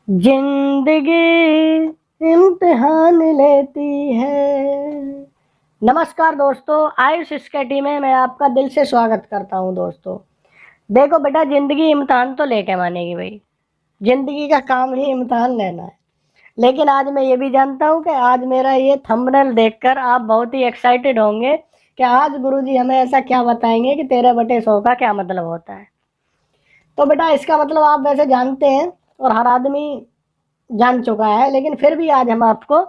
जिंदगी इम्तिहान लेती है। नमस्कार दोस्तों, आयुष स्कैटी में मैं आपका दिल से स्वागत करता हूं। दोस्तों देखो बेटा, जिंदगी इम्तिहान तो लेके मानेगी भाई। जिंदगी का काम ही इम्तिहान लेना है। लेकिन आज मैं ये भी जानता हूं कि आज मेरा ये थंबनेल देखकर आप बहुत ही एक्साइटेड होंगे कि आज गुरुजी हमें ऐसा क्या बताएंगे कि 13/100 का क्या मतलब होता है। तो बेटा इसका मतलब आप वैसे जानते हैं और हर आदमी जान चुका है, लेकिन फिर भी आज हम आपको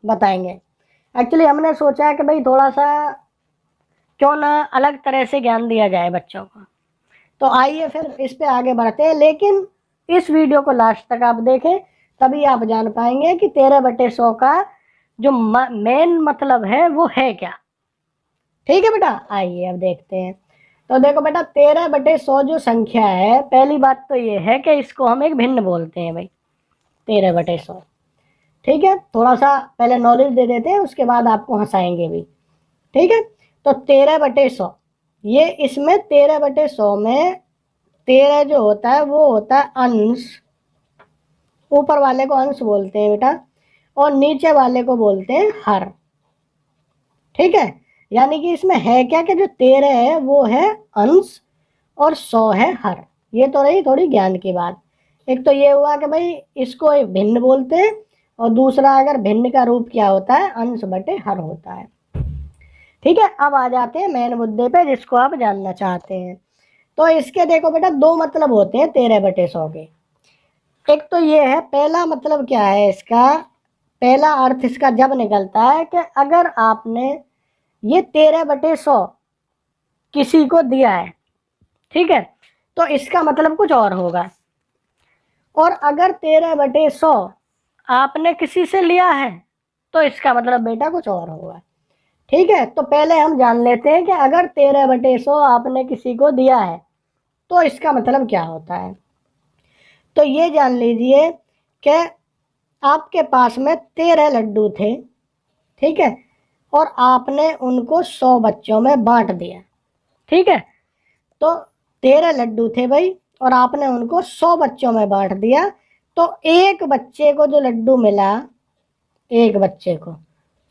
बताएंगे। एक्चुअली हमने सोचा है कि भाई थोड़ा सा क्यों ना अलग तरह से ज्ञान दिया जाए बच्चों को। तो आइए फिर इस पे आगे बढ़ते हैं, लेकिन इस वीडियो को लास्ट तक आप देखें, तभी आप जान पाएंगे कि 13/100 का जो मेन मतलब है वो है क्या। ठीक है बेटा, आइए अब देखते हैं। तो देखो बेटा, 13/100 जो संख्या है, पहली बात तो ये है कि इसको हम एक भिन्न बोलते हैं भाई, 13/100। ठीक है, थोड़ा सा पहले नॉलेज दे देते हैं, उसके बाद आपको हंसाएंगे भी। ठीक है, तो 13/100 ये इसमें 13/100 में 13 जो होता है वो होता है अंश। ऊपर वाले को अंश बोलते हैं बेटा, और नीचे वाले को बोलते हैं हर। ठीक है, यानी कि इसमें है क्या कि जो 13 है वो है अंश और 100 है हर। ये तो रही थोड़ी ज्ञान की बात। एक तो ये हुआ कि भाई इसको एक भिन्न बोलते हैं, और दूसरा अगर भिन्न का रूप क्या होता है, अंश बटे हर होता है। ठीक है, अब आ जाते हैं मेन मुद्दे पे जिसको आप जानना चाहते हैं। तो इसके देखो बेटा, दो मतलब होते हैं 13/100 के। एक तो ये है, पहला मतलब क्या है इसका, पहला अर्थ इसका जब निकलता है कि अगर आपने ये 13/100 किसी को दिया है, ठीक है, तो इसका मतलब कुछ और होगा। और अगर 13/100 आपने किसी से लिया है तो इसका मतलब बेटा कुछ और होगा। ठीक है, तो पहले हम जान लेते हैं कि अगर 13/100 आपने किसी को दिया है तो इसका मतलब क्या होता है। तो ये जान लीजिए कि आपके पास में 13 लड्डू थे, ठीक है, और आपने उनको 100 बच्चों में बांट दिया। ठीक है, तो 13 लड्डू थे भाई, और आपने उनको 100 बच्चों में बांट दिया। तो एक बच्चे को जो लड्डू मिला, एक बच्चे को,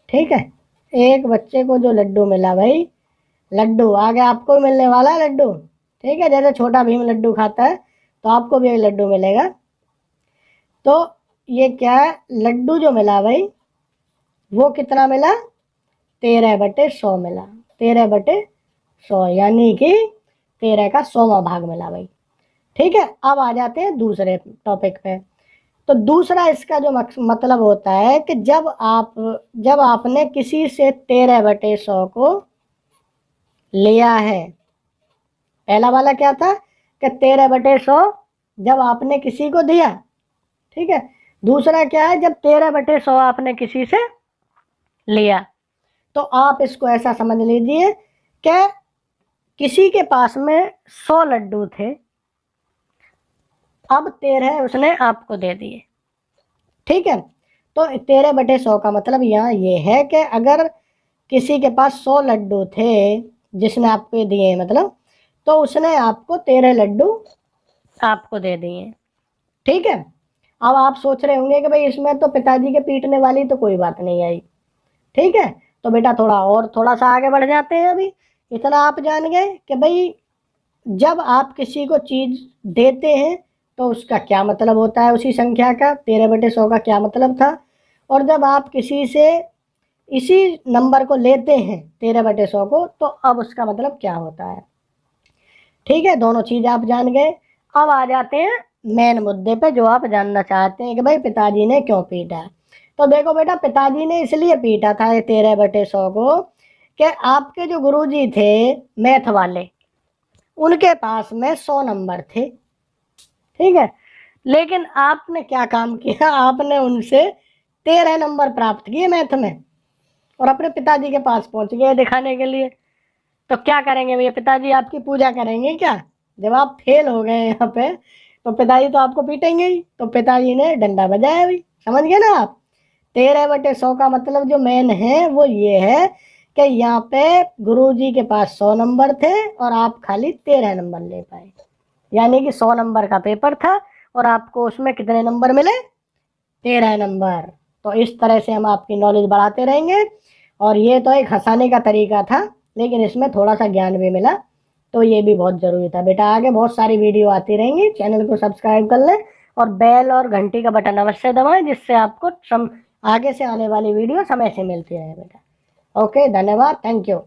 ठीक है, एक बच्चे को जो लड्डू मिला भाई, लड्डू आगे आपको भी मिलने वाला है लड्डू। ठीक है, जैसे छोटा भीम लड्डू खाता है तो आपको भी एक लड्डू मिलेगा। तो ये क्या है, लड्डू जो मिला भाई वो कितना मिला, 13/100 मिला। 13/100 यानी कि 13 का 100वां भाग मिला भाई। ठीक है, अब आ जाते हैं दूसरे टॉपिक पे। तो दूसरा इसका जो मतलब होता है कि जब आपने किसी से 13/100 को लिया है। पहला वाला क्या था कि 13/100 जब आपने किसी को दिया, ठीक है। दूसरा क्या है, जब 13/100 आपने किसी से लिया। तो आप इसको ऐसा समझ लीजिए कि किसी के पास में 100 लड्डू थे, अब 13 उसने आपको दे दिए। ठीक है, तो 13/100 का मतलब यहाँ ये है कि अगर किसी के पास 100 लड्डू थे जिसने आपको दिए, मतलब तो उसने आपको 13 लड्डू आपको दे दिए। ठीक है, अब आप सोच रहे होंगे कि भाई इसमें तो पिताजी के पीटने वाली तो कोई बात नहीं आई। ठीक है, तो बेटा थोड़ा सा आगे बढ़ जाते हैं। अभी इतना आप जान गए कि भाई जब आप किसी को चीज देते हैं तो उसका क्या मतलब होता है, उसी संख्या का 13/100 का क्या मतलब था। और जब आप किसी से इसी नंबर को लेते हैं 13/100 को, तो अब उसका मतलब क्या होता है। ठीक है, दोनों चीज आप जान गए। अब आ जाते हैं मेन मुद्दे पे जो आप जानना चाहते हैं कि भाई पिताजी ने क्यों पीटा। तो देखो बेटा, पिताजी ने इसलिए पीटा था ये 13/100 को कि आपके जो गुरुजी थे मैथ वाले, उनके पास में 100 नंबर थे। ठीक है, लेकिन आपने क्या काम किया, आपने उनसे 13 नंबर प्राप्त किए मैथ में, और अपने पिताजी के पास पहुंच गए दिखाने के लिए। तो क्या करेंगे भैया, पिताजी आपकी पूजा करेंगे क्या? जब आप फेल हो गए यहाँ पे तो पिताजी तो आपको पीटेंगे ही। तो पिताजी ने डंडा बजाया भाई, समझ गए ना आप। 13/100 का मतलब जो मेन है वो ये है कि यहाँ पे गुरुजी के पास 100 नंबर थे और आप खाली 13 नंबर ले पाए, यानी कि 100 नंबर का पेपर था और आपको उसमें कितने नंबर मिले, 13 नंबर। तो इस तरह से हम आपकी नॉलेज बढ़ाते रहेंगे। और ये तो एक हंसाने का तरीका था, लेकिन इसमें थोड़ा सा ज्ञान भी मिला, तो ये भी बहुत ज़रूरी था बेटा। आगे बहुत सारी वीडियो आती रहेंगी, चैनल को सब्सक्राइब कर लें और बेल और घंटी का बटन अवश्य दबाएं, जिससे आपको आगे से आने वाली वीडियो समय से मिलती रहे बेटा। ओके, धन्यवाद, थैंक यू।